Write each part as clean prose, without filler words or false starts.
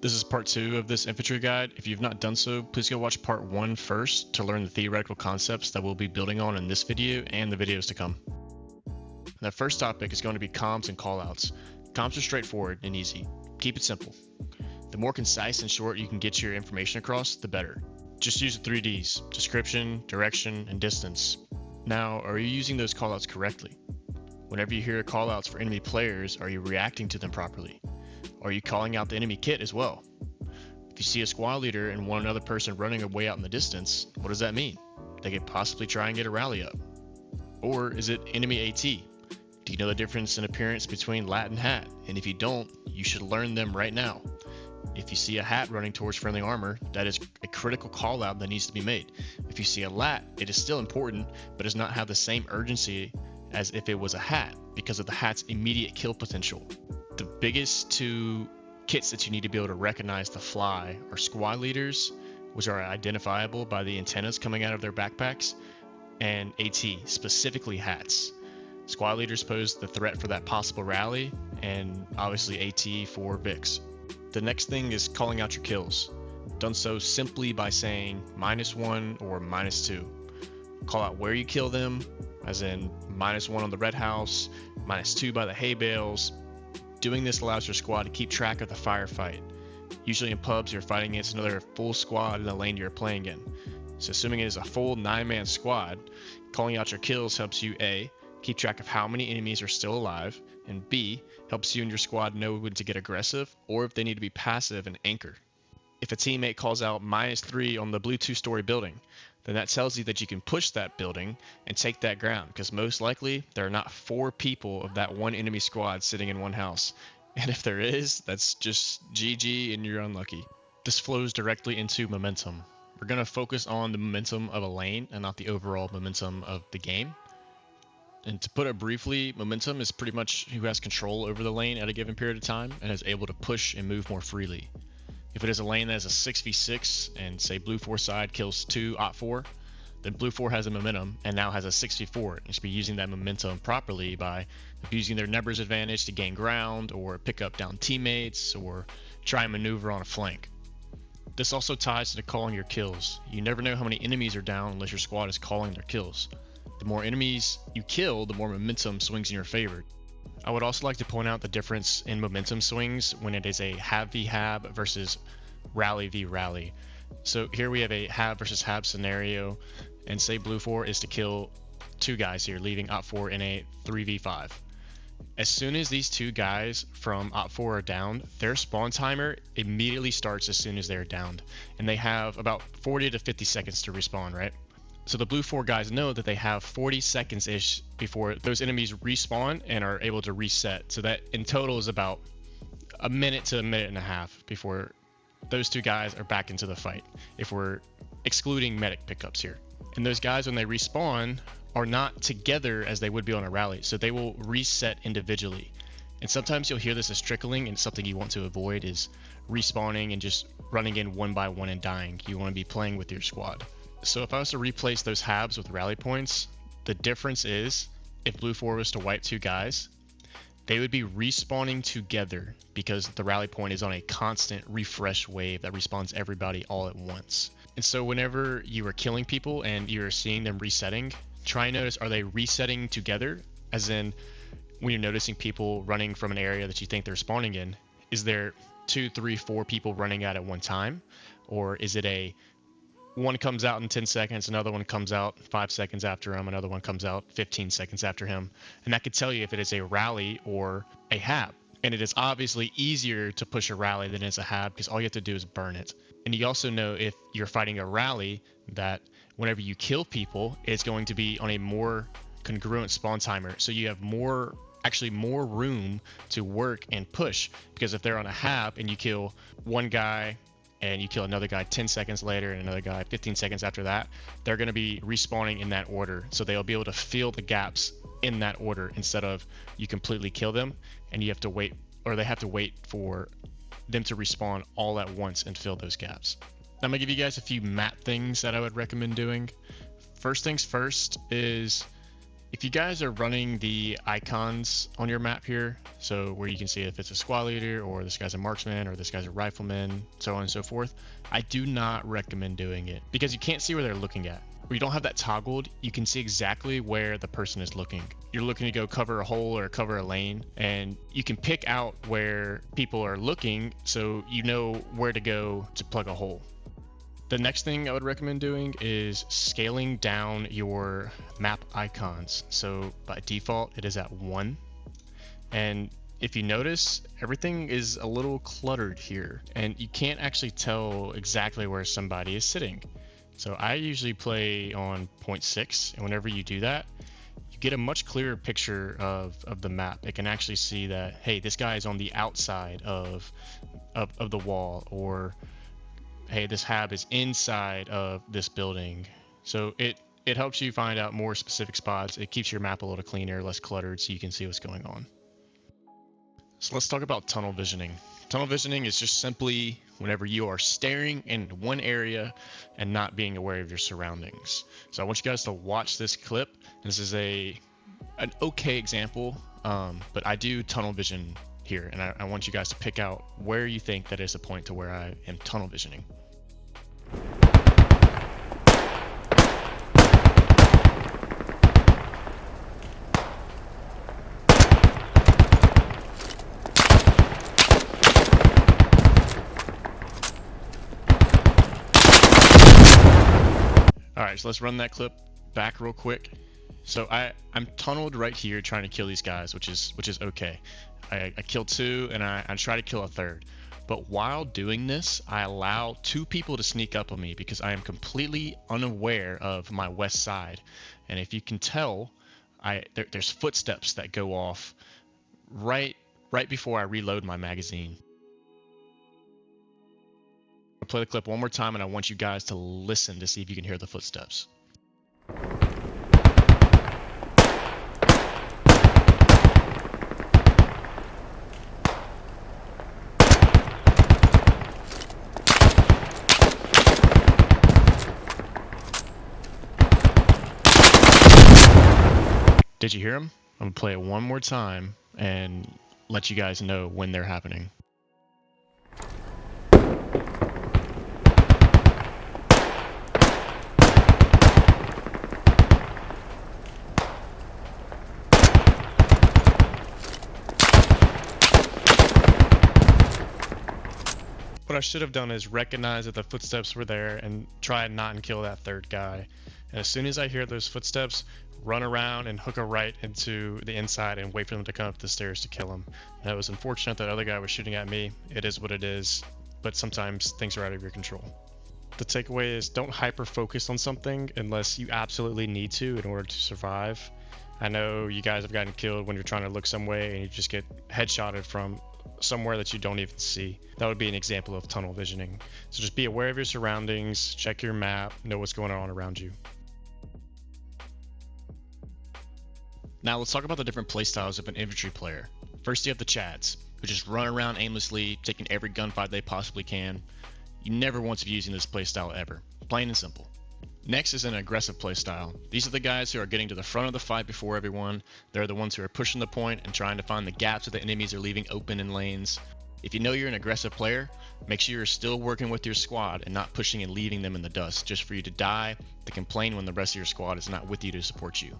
This is part 2 of this infantry guide. If you've not done so, please go watch part 1 first to learn the theoretical concepts that we'll be building on in this video and the videos to come. The first topic is going to be comms and callouts. Comms are straightforward and easy. Keep it simple. The more concise and short you can get your information across, the better. Just use the 3 Ds: description, direction, and distance. Now, are you using those callouts correctly? Whenever you hear callouts for enemy players, are you reacting to them properly? Are you calling out the enemy kit as well? If you see a squad leader and one other person running away out in the distance, what does that mean? They could possibly try and get a rally up. Or is it enemy AT? Do you know the difference in appearance between lat and hat? And if you don't, you should learn them right now. If you see a hat running towards friendly armor, that is a critical call out that needs to be made. If you see a lat, it is still important, but does not have the same urgency as if it was a hat because of the hat's immediate kill potential. The biggest 2 kits that you need to be able to recognize the fly are squad leaders, which are identifiable by the antennas coming out of their backpacks, and AT, specifically hats. Squad leaders pose the threat for that possible rally, and obviously AT for VIX. The next thing is calling out your kills. Done so simply by saying -1 or -2. Call out where you kill them, as in -1 on the red house, -2 by the hay bales. Doing this allows your squad to keep track of the firefight. Usually in pubs, you're fighting against another full squad in the lane you're playing in. So assuming it is a full 9-man squad, calling out your kills helps you A, keep track of how many enemies are still alive, and B, helps you and your squad know when to get aggressive or if they need to be passive and anchor. If a teammate calls out -3 on the blue 2-story building, then that tells you that you can push that building and take that ground, because most likely there are not 4 people of that one enemy squad sitting in one house. And if there is, that's just GG and you're unlucky. This flows directly into momentum. We're going to focus on the momentum of a lane and not the overall momentum of the game. And to put it briefly, momentum is pretty much who has control over the lane at a given period of time and is able to push and move more freely. If it is a lane that is a 6v6 and say blue 4 side kills 2 ot 4, then blue 4 has a momentum and now has a 6v4. It should be using that momentum properly by abusing their numbers advantage to gain ground or pick up down teammates or try and maneuver on a flank. This also ties to calling your kills. You never know how many enemies are down unless your squad is calling their kills. The more enemies you kill, the more momentum swings in your favor. I would also like to point out the difference in momentum swings when it is a HAB v HAB versus rally v rally. So here we have a HAB versus HAB scenario, and say blue 4 is to kill 2 guys here, leaving ot 4 in a 3v5. As soon as these 2 guys from ot 4 are downed, their spawn timer immediately starts as soon as they're downed, and they have about 40 to 50 seconds to respawn, right? So the blue 4 guys know that they have 40 seconds-ish before those enemies respawn and are able to reset. So that in total is about a minute to a minute and a half before those 2 guys are back into the fight, if we're excluding medic pickups here. And those guys, when they respawn, are not together as they would be on a rally, so they will reset individually. And sometimes you'll hear this as trickling, and something you want to avoid is respawning and just running in one by one and dying. You want to be playing with your squad. So if I was to replace those HABs with rally points, the difference is if blue 4 was to wipe 2 guys, they would be respawning together because the rally point is on a constant refresh wave that respawns everybody all at once. And so whenever you are killing people and you're seeing them resetting, try and notice, are they resetting together? As in, when you're noticing people running from an area that you think they're spawning in, is there 2, 3, 4 people running at one time? Or is it a one comes out in 10 seconds, another one comes out 5 seconds after him, another one comes out 15 seconds after him? And that could tell you if it is a rally or a HAB. And it is obviously easier to push a rally than it is a HAB because all you have to do is burn it. And you also know if you're fighting a rally that whenever you kill people, it's going to be on a more congruent spawn timer. So you have more room to work and push, because if they're on a HAB and you kill one guy and you kill another guy 10 seconds later and another guy 15 seconds after that, they're going to be respawning in that order. So they'll be able to fill the gaps in that order instead of you completely kill them and you have to wait, or they have to wait for them to respawn all at once and fill those gaps. I'm going to give you guys a few map things that I would recommend doing. First things first is If you guys are running the icons on your map here, so where you can see if it's a squad leader or this guy's a marksman or this guy's a rifleman, so on and so forth, I do not recommend doing it because you can't see where they're looking at. Where you don't have that toggled, you can see exactly where the person is looking. You're looking to go cover a hole or cover a lane, and you can pick out where people are looking so you know where to go to plug a hole. The next thing I would recommend doing is scaling down your map icons. So by default, it is at 1. And if you notice, everything is a little cluttered here, and you can't actually tell exactly where somebody is sitting. So I usually play on 0.6, and whenever you do that, you get a much clearer picture of the map. It can actually see that, hey, this guy is on the outside of the wall, or hey, this HAB is inside of this building. So it helps you find out more specific spots. It keeps your map a little cleaner, less cluttered, so you can see what's going on. So let's talk about tunnel visioning. Tunnel visioning is just simply whenever you are staring in one area and not being aware of your surroundings. So I want you guys to watch this clip. This is an okay example, but I do tunnel vision here, and I want you guys to pick out where you think that is a point to where I am tunnel visioning. All right, so let's run that clip back real quick. So I'm tunneled right here trying to kill these guys, which is okay. I killed 2 and I try to kill a 3rd. But while doing this, I allow 2 people to sneak up on me because I am completely unaware of my west side. And if you can tell, there's footsteps that go off right before I reload my magazine. I'll play the clip one more time, and I want you guys to listen to see if you can hear the footsteps. Did you hear them? I'm gonna play it one more time and let you guys know when they're happening. What I should have done is recognize that the footsteps were there and try not and kill that 3rd guy. And as soon as I hear those footsteps, run around and hook a right into the inside and wait for them to come up the stairs to kill him. And it was unfortunate that other guy was shooting at me. It is what it is, but sometimes things are out of your control. The takeaway is don't hyper focus on something unless you absolutely need to in order to survive. I know you guys have gotten killed when you're trying to look some way and you just get headshotted from somewhere that you don't even see. That would be an example of tunnel visioning. So just be aware of your surroundings, check your map, know what's going on around you. Now let's talk about the different playstyles of an infantry player. First you have the Chads, who just run around aimlessly, taking every gunfight they possibly can. You never want to be using this playstyle ever, plain and simple. Next is an aggressive playstyle. These are the guys who are getting to the front of the fight before everyone. They're the ones who are pushing the point and trying to find the gaps that the enemies are leaving open in lanes. If you know you're an aggressive player, make sure you're still working with your squad and not pushing and leaving them in the dust just for you to die, to complain when the rest of your squad is not with you to support you.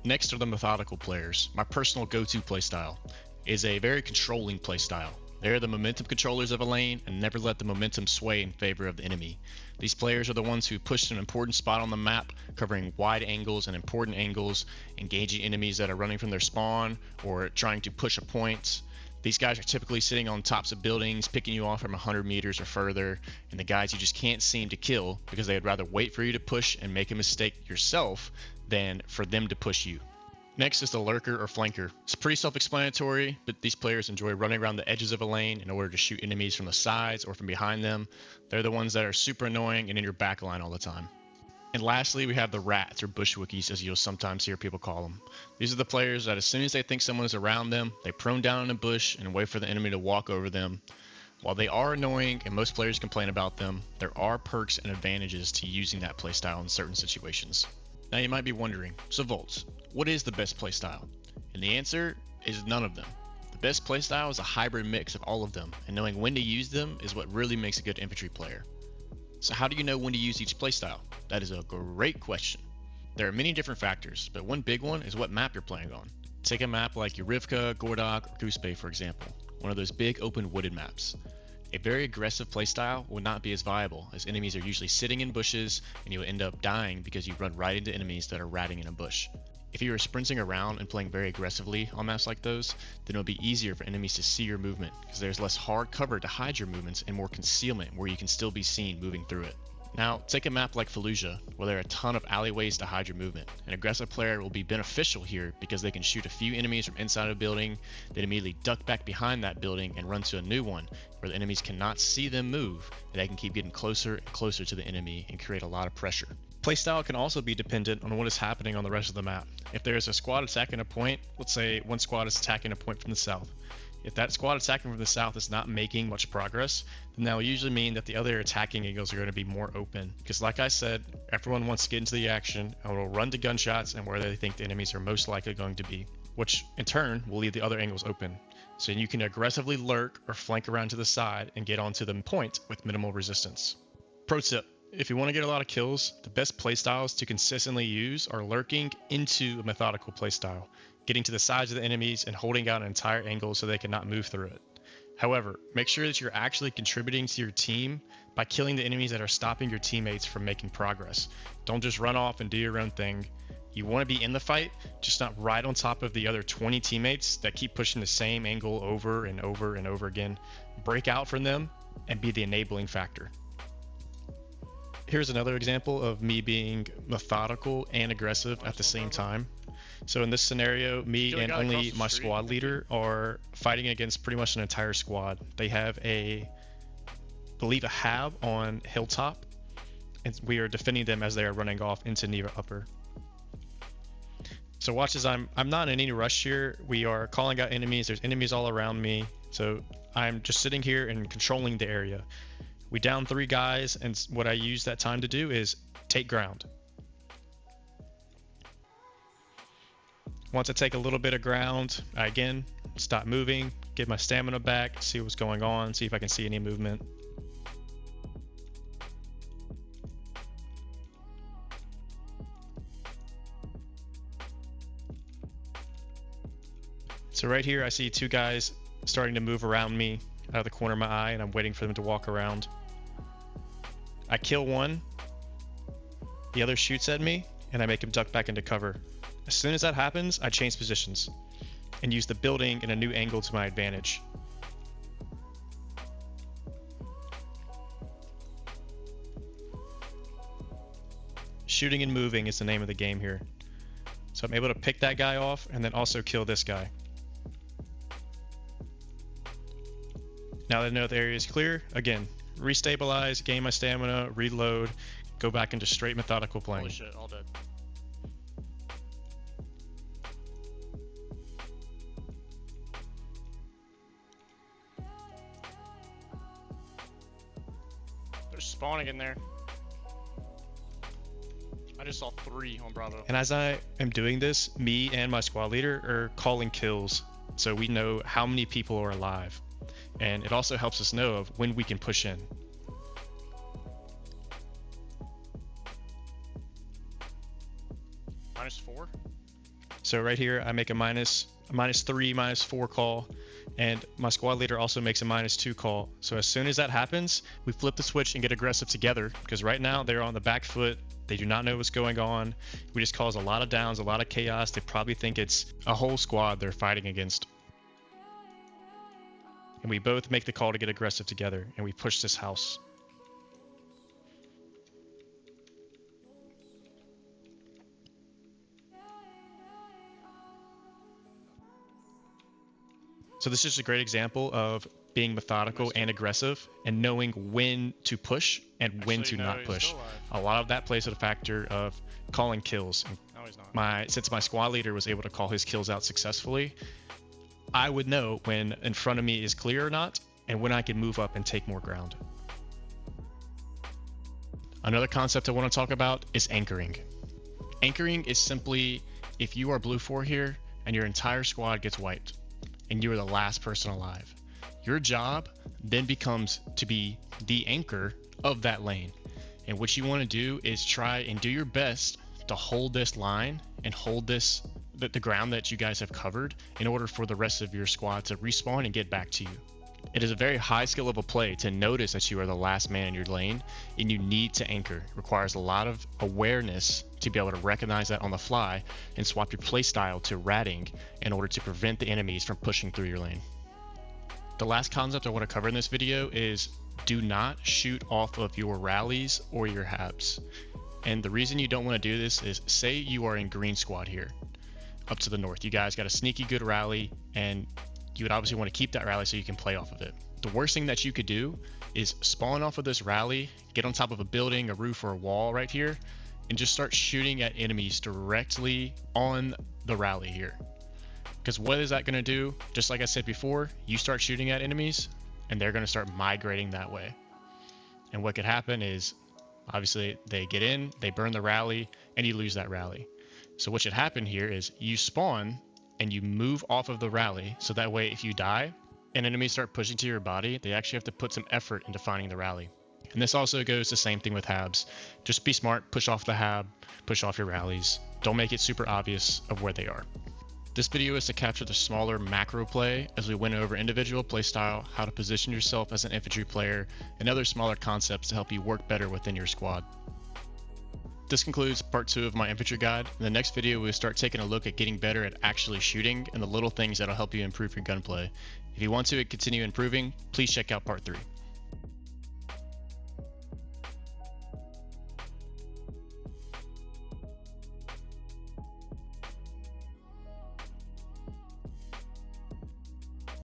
Next are the methodical players. My personal go-to playstyle is a very controlling playstyle. They're the momentum controllers of a lane and never let the momentum sway in favor of the enemy. These players are the ones who push an important spot on the map, covering wide angles and important angles, engaging enemies that are running from their spawn or trying to push a point. These guys are typically sitting on tops of buildings, picking you off from 100 meters or further, and the guys you just can't seem to kill because they would rather wait for you to push and make a mistake yourself than for them to push you. Next is the lurker or flanker. It's pretty self-explanatory, but these players enjoy running around the edges of a lane in order to shoot enemies from the sides or from behind them. They're the ones that are super annoying and in your back line all the time. And lastly, we have the rats, or bushwookies, as you'll sometimes hear people call them. These are the players that as soon as they think someone is around them, they prone down in a bush and wait for the enemy to walk over them. While they are annoying and most players complain about them, there are perks and advantages to using that playstyle in certain situations. Now you might be wondering, so Volts, what is the best playstyle? And the answer is none of them. The best playstyle is a hybrid mix of all of them, and knowing when to use them is what really makes a good infantry player. So how do you know when to use each playstyle? That is a great question. There are many different factors, but one big one is what map you're playing on. Take a map like Yurivka, Gordok, or Goose Bay for example, one of those big open wooded maps. A very aggressive playstyle will not be as viable, as enemies are usually sitting in bushes and you will end up dying because you run right into enemies that are ratting in a bush. If you are sprinting around and playing very aggressively on maps like those, then it will be easier for enemies to see your movement because there's less hard cover to hide your movements and more concealment where you can still be seen moving through it. Now, take a map like Fallujah, where there are a ton of alleyways to hide your movement. An aggressive player will be beneficial here because they can shoot a few enemies from inside a building, then immediately duck back behind that building and run to a new one where the enemies cannot see them move, and they can keep getting closer and closer to the enemy and create a lot of pressure. Playstyle can also be dependent on what is happening on the rest of the map. If there is a squad attacking a point, let's say one squad is attacking a point from the south. If that squad attacking from the south is not making much progress, then that will usually mean that the other attacking angles are going to be more open. Because like I said, everyone wants to get into the action and will run to gunshots and where they think the enemies are most likely going to be, which in turn will leave the other angles open. So you can aggressively lurk or flank around to the side and get onto the point with minimal resistance. Pro tip: if you want to get a lot of kills, the best playstyles to consistently use are lurking into a methodical playstyle, getting to the sides of the enemies and holding out an entire angle so they cannot move through it. However, make sure that you're actually contributing to your team by killing the enemies that are stopping your teammates from making progress. Don't just run off and do your own thing. You want to be in the fight, just not right on top of the other 20 teammates that keep pushing the same angle over and over and over again. Break out from them and be the enabling factor. Here's another example of me being methodical and aggressive at the same time. So in this scenario, me and only my squad leader are fighting against pretty much an entire squad. They have I believe a HAB on Hilltop, and we are defending them as they are running off into Neva Upper. So watch as I'm not in any rush here. We are calling out enemies. There's enemies all around me. So I'm just sitting here and controlling the area. We down 3 guys, and what I use that time to do is take ground. Once I take a little bit of ground, I again stop moving, get my stamina back, see what's going on, see if I can see any movement. So right here I see 2 guys starting to move around me out of the corner of my eye, and I'm waiting for them to walk around. I kill one, the other shoots at me, and I make him duck back into cover. As soon as that happens, I change positions and use the building in a new angle to my advantage. Shooting and moving is the name of the game here. So I'm able to pick that guy off and then also kill this guy. Now that I know the area is clear, again, restabilize, gain my stamina, reload, go back into straight methodical playing. Holy shit, all dead. They're spawning in there. I just saw 3 on Bravo. And as I am doing this, me and my squad leader are calling kills, so we know how many people are alive. And it also helps us know of when we can push in. -4? So right here, I make a -3, -4 call, and my squad leader also makes a -2 call. So as soon as that happens, we flip the switch and get aggressive together, because right now they're on the back foot. They do not know what's going on. We just cause a lot of downs, a lot of chaos. They probably think it's a whole squad they're fighting against. And we both make the call to get aggressive together, and we push this house. So this is just a great example of being methodical and aggressive and knowing when to push and when to not push. A lot of that plays a factor of calling kills. No, he's not. Since my squad leader was able to call his kills out successfully, I would know when in front of me is clear or not, and when I can move up and take more ground. Another concept I want to talk about is anchoring. Anchoring is simply if you are blue 4 here and your entire squad gets wiped and you are the last person alive, your job then becomes to be the anchor of that lane. And what you want to do is try and do your best to hold this line and hold this the ground that you guys have covered in order for the rest of your squad to respawn and get back to you. It is a very high skill level play to notice that you are the last man in your lane and you need to anchor. It requires a lot of awareness to be able to recognize that on the fly and swap your playstyle to ratting in order to prevent the enemies from pushing through your lane. The last concept I want to cover in this video is do not shoot off of your rallies or your HABS. And the reason you don't want to do this is, say you are in green squad here up to the north. You guys got a sneaky good rally and you would obviously want to keep that rally so you can play off of it. The worst thing that you could do is spawn off of this rally, get on top of a building, a roof, or a wall right here, and just start shooting at enemies directly on the rally here. Because what is that going to do? Just like I said before, you start shooting at enemies and they're going to start migrating that way. And what could happen is, obviously, they get in, they burn the rally, and you lose that rally. So what should happen here is you spawn and you move off of the rally, so that way if you die and enemies start pushing to your body, they actually have to put some effort into finding the rally. And this also goes the same thing with HABs. Just be smart, push off the HAB, push off your rallies. Don't make it super obvious of where they are. This video is to capture the smaller macro play as we went over individual playstyle, how to position yourself as an infantry player, and other smaller concepts to help you work better within your squad. This concludes part 2 of my infantry guide. In the next video, we'll start taking a look at getting better at actually shooting and the little things that'll help you improve your gunplay. If you want to continue improving, please check out part 3.